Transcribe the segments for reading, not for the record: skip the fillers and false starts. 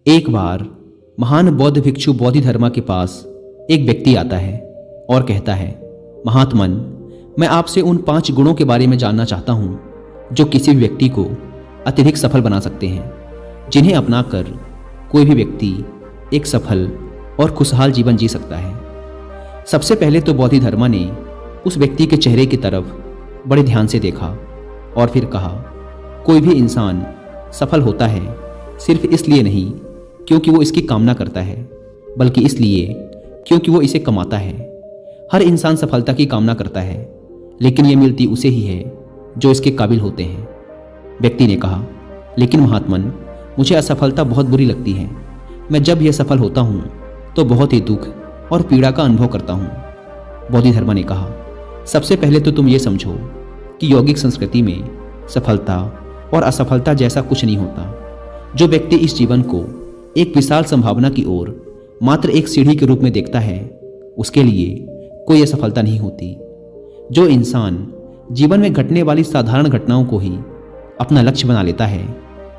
एक बार महान बौद्ध भिक्षु बोधिधर्मा के पास एक व्यक्ति आता है और कहता है, महात्मन, मैं आपसे उन 5 गुणों के बारे में जानना चाहता हूं जो किसी भी व्यक्ति को अत्यधिक सफल बना सकते हैं, जिन्हें अपनाकर कोई भी व्यक्ति एक सफल और खुशहाल जीवन जी सकता है। सबसे पहले तो बोधिधर्मा ने उस व्यक्ति के चेहरे की तरफ बड़े ध्यान से देखा और फिर कहा, कोई भी इंसान सफल होता है सिर्फ इसलिए नहीं क्योंकि वो इसकी कामना करता है, बल्कि इसलिए क्योंकि वो इसे कमाता है। हर इंसान सफलता की कामना करता है, लेकिन ये मिलती उसे ही है जो इसके काबिल होते हैं। व्यक्ति ने कहा, लेकिन महात्मन, मुझे असफलता बहुत बुरी लगती है। मैं जब यह सफल होता हूँ तो बहुत ही दुख और पीड़ा का अनुभव करता हूँ। बोधिधर्मा ने कहा, सबसे पहले तो तुम ये समझो कि यौगिक संस्कृति में सफलता और असफलता जैसा कुछ नहीं होता। जो व्यक्ति इस जीवन को एक विशाल संभावना की ओर मात्र एक सीढ़ी के रूप में देखता है, उसके लिए कोई असफलता नहीं होती। जो इंसान जीवन में घटने वाली साधारण घटनाओं को ही अपना लक्ष्य बना लेता है,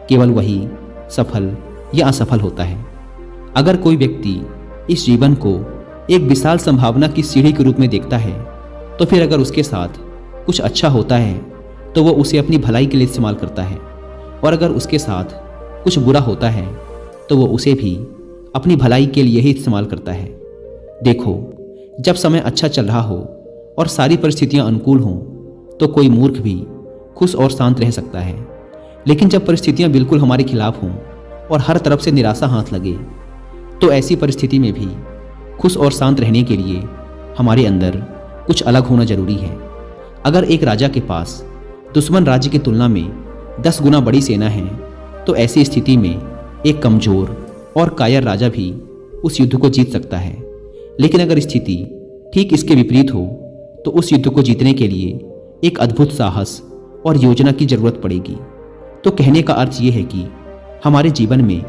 केवल वही सफल या असफल होता है। अगर कोई व्यक्ति इस जीवन को एक विशाल संभावना की सीढ़ी के रूप में देखता है, तो फिर अगर उसके साथ कुछ अच्छा होता है तो वो उसे अपनी भलाई के लिए इस्तेमाल करता है, और अगर उसके साथ कुछ बुरा होता है तो वो उसे भी अपनी भलाई के लिए ही इस्तेमाल करता है। देखो, जब समय अच्छा चल रहा हो और सारी परिस्थितियां अनुकूल हों तो कोई मूर्ख भी खुश और शांत रह सकता है, लेकिन जब परिस्थितियां बिल्कुल हमारे खिलाफ हों और हर तरफ से निराशा हाथ लगे, तो ऐसी परिस्थिति में भी खुश और शांत रहने के लिए हमारे अंदर कुछ अलग होना जरूरी है। अगर एक राजा के पास दुश्मन राज्य की तुलना में 10 गुना बड़ी सेना है, तो ऐसी स्थिति में एक कमजोर और कायर राजा भी उस युद्ध को जीत सकता है। लेकिन अगर स्थिति ठीक इसके विपरीत हो तो उस युद्ध को जीतने के लिए एक अद्भुत साहस और योजना की जरूरत पड़ेगी। तो कहने का अर्थ ये है कि हमारे जीवन में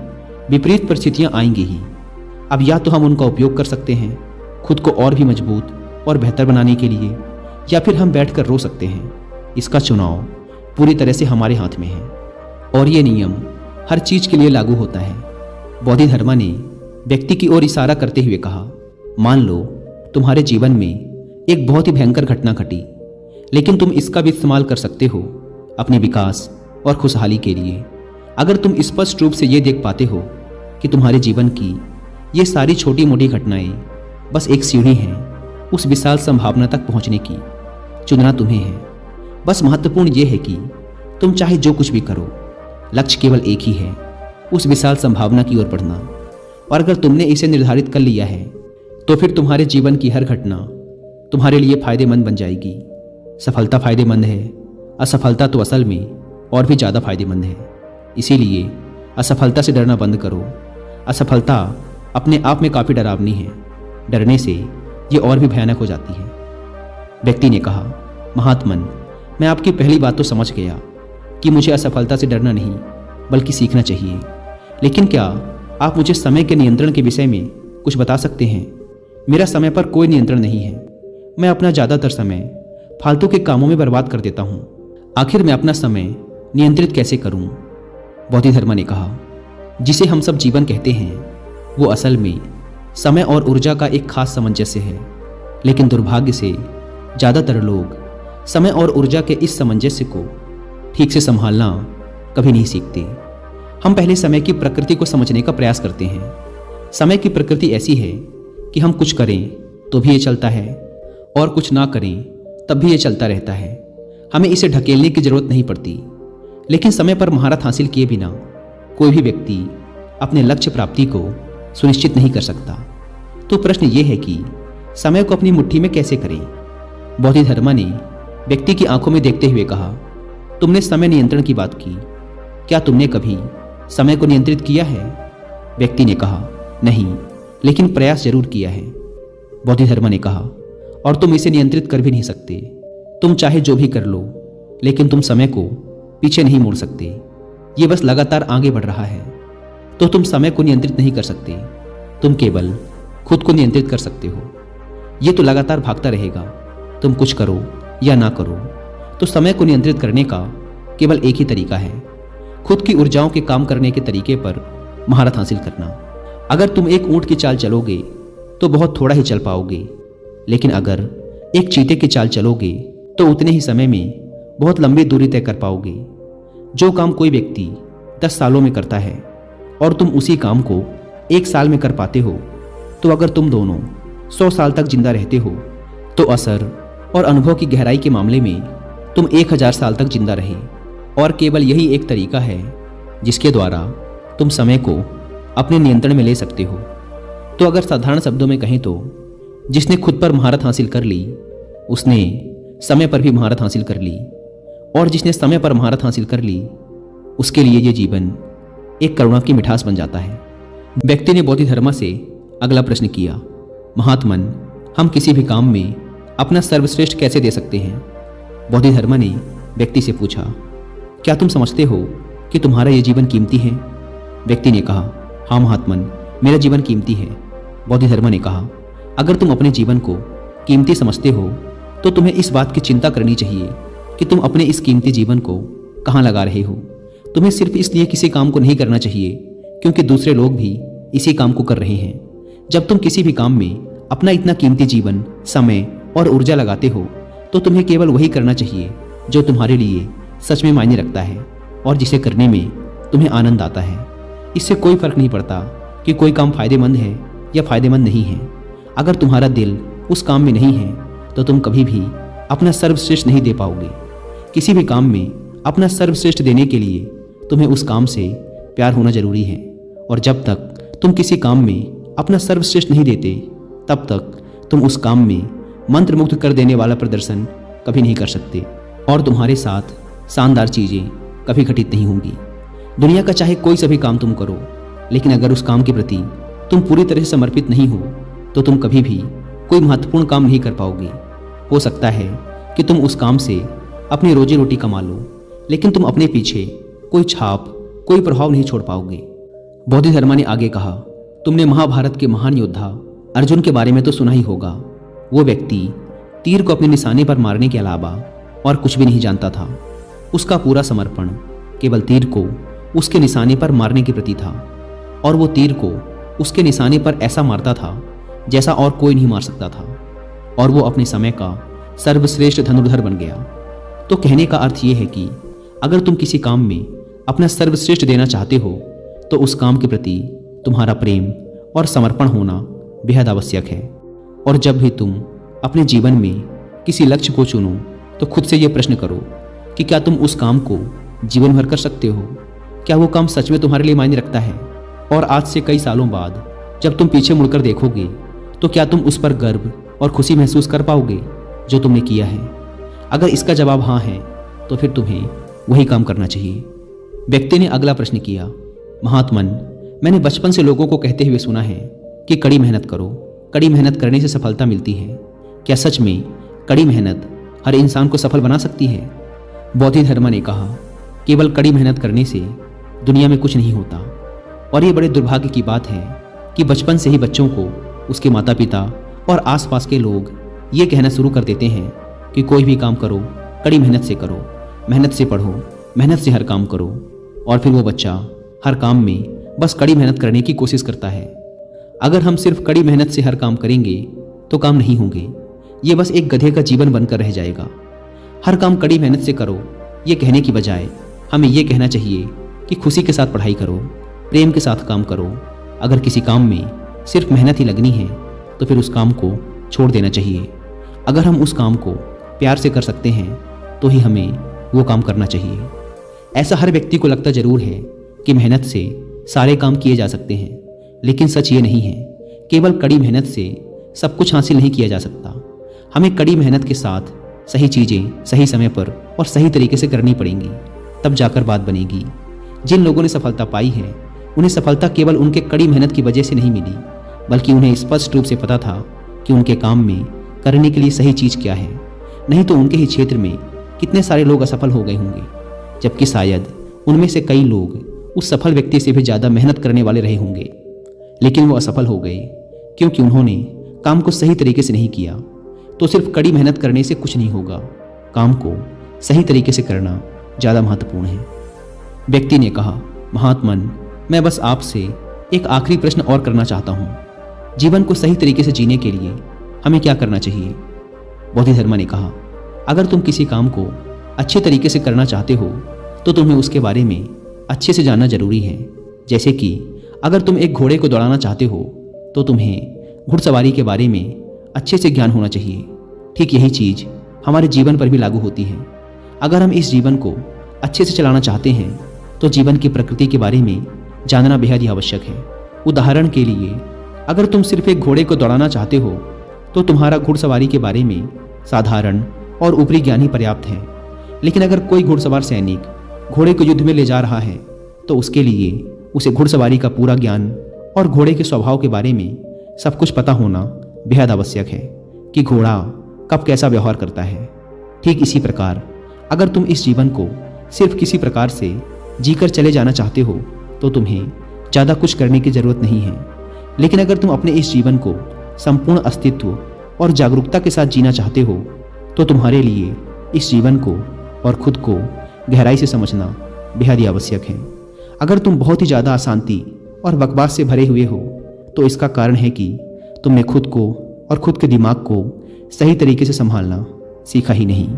विपरीत परिस्थितियां आएंगी ही। अब या तो हम उनका उपयोग कर सकते हैं खुद को और भी मजबूत और बेहतर बनाने के लिए, या फिर हम बैठकर रो सकते हैं। इसका चुनाव पूरी तरह से हमारे हाथ में है, और ये नियम हर चीज के लिए लागू होता है। बोधिधर्मा ने व्यक्ति की ओर इशारा करते हुए कहा, मान लो तुम्हारे जीवन में एक बहुत ही भयंकर घटना घटी, लेकिन तुम इसका भी इस्तेमाल कर सकते हो अपने विकास और खुशहाली के लिए। अगर तुम स्पष्ट रूप से ये देख पाते हो कि तुम्हारे जीवन की ये सारी छोटी मोटी घटनाएं बस एक सीढ़ी हैं उस विशाल संभावना तक पहुंचने की, चुनना तुम्हें है। बस महत्वपूर्ण ये है कि तुम चाहे जो कुछ भी करो, लक्ष्य केवल एक ही है, उस विशाल संभावना की ओर बढ़ना। और अगर तुमने इसे निर्धारित कर लिया है तो फिर तुम्हारे जीवन की हर घटना तुम्हारे लिए फायदेमंद बन जाएगी। सफलता फायदेमंद है, असफलता तो असल में और भी ज़्यादा फायदेमंद है। इसीलिए असफलता से डरना बंद करो। असफलता अपने आप में काफ़ी डरावनी है, डरने से ये और भी भयानक हो जाती है। व्यक्ति ने कहा, महात्मन, मैं आपकी पहली बात तो समझ गया कि मुझे असफलता से डरना नहीं बल्कि सीखना चाहिए, लेकिन क्या आप मुझे समय के नियंत्रण के विषय में कुछ बता सकते हैं? मेरा समय पर कोई नियंत्रण नहीं है। मैं अपना ज़्यादातर समय फालतू के कामों में बर्बाद कर देता हूँ। आखिर मैं अपना समय नियंत्रित कैसे करूँ? बोधिधर्मा ने कहा, जिसे हम सब जीवन कहते हैं वो असल में समय और ऊर्जा का एक खास सामंजस्य है, लेकिन दुर्भाग्य से ज़्यादातर लोग समय और ऊर्जा के इस सामंजस्य को ठीक से संभालना कभी नहीं सीखते। हम पहले समय की प्रकृति को समझने का प्रयास करते हैं। समय की प्रकृति ऐसी है कि हम कुछ करें तो भी ये चलता है, और कुछ ना करें तब भी ये चलता रहता है। हमें इसे ढकेलने की जरूरत नहीं पड़ती। लेकिन समय पर महारत हासिल किए बिना कोई भी व्यक्ति अपने लक्ष्य प्राप्ति को सुनिश्चित नहीं कर सकता। तो प्रश्न ये है कि समय को अपनी मुट्ठी में कैसे करें? बोधिधर्मा ने व्यक्ति की आंखों में देखते हुए कहा, तुमने समय नियंत्रण की बात की, क्या तुमने कभी समय को नियंत्रित किया है? व्यक्ति ने कहा, नहीं, लेकिन प्रयास जरूर किया है। बोधिधर्मा ने कहा, और तुम इसे नियंत्रित कर भी नहीं सकते। तुम चाहे जो भी कर लो, लेकिन तुम समय को पीछे नहीं मोड़ सकते। ये बस लगातार आगे बढ़ रहा है। तो तुम समय को नियंत्रित नहीं कर सकते, तुम केवल खुद को नियंत्रित कर सकते हो। ये तो लगातार भागता रहेगा, तुम कुछ करो या ना करो। तो समय को नियंत्रित करने का केवल एक ही तरीका है, खुद की ऊर्जाओं के काम करने के तरीके पर महारत हासिल करना। अगर तुम एक ऊंट की चाल चलोगे तो बहुत थोड़ा ही चल पाओगे, लेकिन अगर एक चीते की चाल चलोगे तो उतने ही समय में बहुत लंबी दूरी तय कर पाओगे। जो काम कोई व्यक्ति 10 सालों में करता है और तुम उसी काम को 1 साल में कर पाते हो, तो अगर तुम दोनों 100 साल तक जिंदा रहते हो तो असर और अनुभव की गहराई के मामले में तुम 1000 साल तक जिंदा रहे। और केवल यही एक तरीका है जिसके द्वारा तुम समय को अपने नियंत्रण में ले सकते हो। तो अगर साधारण शब्दों में कहें तो जिसने खुद पर महारत हासिल कर ली उसने समय पर भी महारत हासिल कर ली, और जिसने समय पर महारत हासिल कर ली उसके लिए ये जीवन एक करुणा की मिठास बन जाता है। व्यक्ति ने बोधिधर्मा से अगला प्रश्न किया, महात्मन, हम किसी भी काम में अपना सर्वश्रेष्ठ कैसे दे सकते हैं? बोधिधर्मा ने व्यक्ति से पूछा, क्या तुम समझते हो कि तुम्हारा यह जीवन कीमती है? व्यक्ति ने कहा, हाँ महात्मन, मेरा जीवन कीमती है। बोधिधर्मा ने कहा, अगर तुम अपने जीवन को कीमती समझते हो तो तुम्हें इस बात की चिंता करनी चाहिए कि तुम अपने इस कीमती जीवन को कहाँ लगा रहे हो। तुम्हें सिर्फ इसलिए किसी काम को नहीं करना चाहिए क्योंकि दूसरे लोग भी इसी काम को कर रहे हैं। जब तुम किसी भी काम में अपना इतना कीमती जीवन, समय और ऊर्जा लगाते हो तो तुम्हें केवल वही करना चाहिए जो तुम्हारे लिए सच में मायने रखता है और जिसे करने में तुम्हें आनंद आता है। इससे कोई फर्क नहीं पड़ता कि कोई काम फायदेमंद है या फायदेमंद नहीं है। अगर तुम्हारा दिल उस काम में नहीं है तो तुम कभी भी अपना सर्वश्रेष्ठ नहीं दे पाओगे। किसी भी काम में अपना सर्वश्रेष्ठ देने के लिए तुम्हें उस काम से प्यार होना जरूरी है, और जब तक तुम किसी काम में अपना सर्वश्रेष्ठ नहीं देते तब तक तुम उस काम में मंत्रमुग्ध कर देने वाला प्रदर्शन कभी नहीं कर सकते, और तुम्हारे साथ शानदार चीज़ें कभी घटित नहीं होंगी। दुनिया का चाहे कोई सा भी काम तुम करो, लेकिन अगर उस काम के प्रति तुम पूरी तरह से समर्पित नहीं हो तो तुम कभी भी कोई महत्वपूर्ण काम नहीं कर पाओगे। हो सकता है कि तुम उस काम से अपनी रोजी रोटी कमा लो, लेकिन तुम अपने पीछे कोई छाप, कोई प्रभाव नहीं छोड़ पाओगे। बोधिधर्मा ने आगे कहा, तुमने महाभारत के महान योद्धा अर्जुन के बारे में तो सुना ही होगा। वो व्यक्ति तीर को अपने निशाने पर मारने के अलावा और कुछ भी नहीं जानता था। उसका पूरा समर्पण केवल तीर को उसके निशाने पर मारने के प्रति था, और वो तीर को उसके निशाने पर ऐसा मारता था जैसा और कोई नहीं मार सकता था, और वो अपने समय का सर्वश्रेष्ठ धनुर्धर बन गया। तो कहने का अर्थ ये है कि अगर तुम किसी काम में अपना सर्वश्रेष्ठ देना चाहते हो तो उस काम के प्रति तुम्हारा प्रेम और समर्पण होना बेहद आवश्यक है। और जब भी तुम अपने जीवन में किसी लक्ष्य को चुनो तो खुद से ये प्रश्न करो कि क्या तुम उस काम को जीवन भर कर सकते हो? क्या वो काम सच में तुम्हारे लिए मायने रखता है? और आज से कई सालों बाद जब तुम पीछे मुड़कर देखोगे तो क्या तुम उस पर गर्व और खुशी महसूस कर पाओगे जो तुमने किया है? अगर इसका जवाब हाँ है तो फिर तुम्हें वही काम करना चाहिए। व्यक्ति ने अगला प्रश्न किया, महात्मन, मैंने बचपन से लोगों को कहते हुए सुना है कि कड़ी मेहनत करो, कड़ी मेहनत करने से सफलता मिलती है। क्या सच में कड़ी मेहनत हर इंसान को सफल बना सकती है? बोधिधर्मा ने कहा, केवल कड़ी मेहनत करने से दुनिया में कुछ नहीं होता, और ये बड़े दुर्भाग्य की बात है कि बचपन से ही बच्चों को उसके माता पिता और आसपास के लोग ये कहना शुरू कर देते हैं कि कोई भी काम करो कड़ी मेहनत से करो, मेहनत से पढ़ो, मेहनत से हर काम करो, और फिर वो बच्चा हर काम में बस कड़ी मेहनत करने की कोशिश करता है। अगर हम सिर्फ कड़ी मेहनत से हर काम करेंगे तो काम नहीं होंगे, ये बस एक गधे का जीवन बनकर रह जाएगा। हर काम कड़ी मेहनत से करो ये कहने की बजाय हमें ये कहना चाहिए कि खुशी के साथ पढ़ाई करो, प्रेम के साथ काम करो। अगर किसी काम में सिर्फ मेहनत ही लगनी है तो फिर उस काम को छोड़ देना चाहिए। अगर हम उस काम को प्यार से कर सकते हैं तो ही हमें वो काम करना चाहिए। ऐसा हर व्यक्ति को लगता जरूर है कि मेहनत से सारे काम किए जा सकते हैं, लेकिन सच ये नहीं है। केवल कड़ी मेहनत से सब कुछ हासिल नहीं किया जा सकता। हमें कड़ी मेहनत के साथ सही चीज़ें सही समय पर और सही तरीके से करनी पड़ेंगी, तब जाकर बात बनेगी। जिन लोगों ने सफलता पाई है उन्हें सफलता केवल उनके कड़ी मेहनत की वजह से नहीं मिली, बल्कि उन्हें स्पष्ट रूप से पता था कि उनके काम में करने के लिए सही चीज़ क्या है। नहीं तो उनके ही क्षेत्र में कितने सारे लोग असफल हो गए होंगे, जबकि शायद उनमें से कई लोग उस सफल व्यक्ति से भी ज़्यादा मेहनत करने वाले रहे होंगे, लेकिन वो असफल हो गए क्योंकि उन्होंने काम को सही तरीके से नहीं किया। तो सिर्फ कड़ी मेहनत करने से कुछ नहीं होगा, काम को सही तरीके से करना ज़्यादा महत्वपूर्ण है। व्यक्ति ने कहा, महात्मन, मैं बस आपसे एक आखिरी प्रश्न और करना चाहता हूँ। जीवन को सही तरीके से जीने के लिए हमें क्या करना चाहिए? बोधिधर्मा ने कहा, अगर तुम किसी काम को अच्छे तरीके से करना चाहते हो तो तुम्हें उसके बारे में अच्छे से जानना जरूरी है। जैसे कि अगर तुम एक घोड़े को दौड़ाना चाहते हो तो तुम्हें घुड़सवारी के बारे में अच्छे से ज्ञान होना चाहिए। ठीक यही चीज़ हमारे जीवन पर भी लागू होती है। अगर हम इस जीवन को अच्छे से चलाना चाहते हैं तो जीवन की प्रकृति के बारे में जानना बेहद ही आवश्यक है। उदाहरण के लिए, अगर तुम सिर्फ एक घोड़े को दौड़ाना चाहते हो तो तुम्हारा घुड़सवारी के बारे में साधारण और ऊपरी ज्ञान ही पर्याप्त है। लेकिन अगर कोई घुड़सवार सैनिक घोड़े को युद्ध में ले जा रहा है तो उसके लिए उसे घुड़सवारी का पूरा ज्ञान और घोड़े के स्वभाव के बारे में सब कुछ पता होना बेहद आवश्यक है कि घोड़ा कब कैसा व्यवहार करता है। ठीक इसी प्रकार अगर तुम इस जीवन को सिर्फ किसी प्रकार से जीकर चले जाना चाहते हो तो तुम्हें ज़्यादा कुछ करने की ज़रूरत नहीं है। लेकिन अगर तुम अपने इस जीवन को संपूर्ण अस्तित्व और जागरूकता के साथ जीना चाहते हो तो तुम्हारे लिए इस जीवन को और खुद को गहराई से समझना बेहद ही आवश्यक है। अगर तुम बहुत ही ज़्यादा अशांति और बकवास से भरे हुए हो तो इसका कारण है कि तुमने खुद को और खुद के दिमाग को सही तरीके से संभालना सीखा ही नहीं।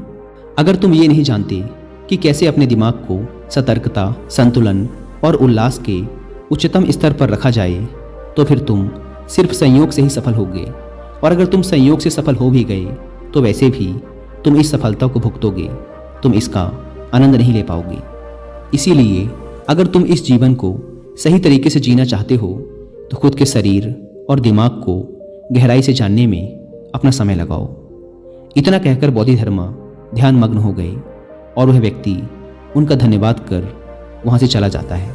अगर तुम ये नहीं जानते कि कैसे अपने दिमाग को सतर्कता, संतुलन और उल्लास के उच्चतम स्तर पर रखा जाए तो फिर तुम सिर्फ संयोग से ही सफल होगे। और अगर तुम संयोग से सफल हो भी गए तो वैसे भी तुम इस सफलता को भुगतोगे, तुम इसका आनंद नहीं ले पाओगे। इसीलिए अगर तुम इस जीवन को सही तरीके से जीना चाहते हो तो खुद के शरीर और दिमाग को गहराई से जानने में अपना समय लगाओ। इतना कहकर बोधिधर्मा ध्यान मग्न हो गए और वह व्यक्ति उनका धन्यवाद कर वहाँ से चला जाता है।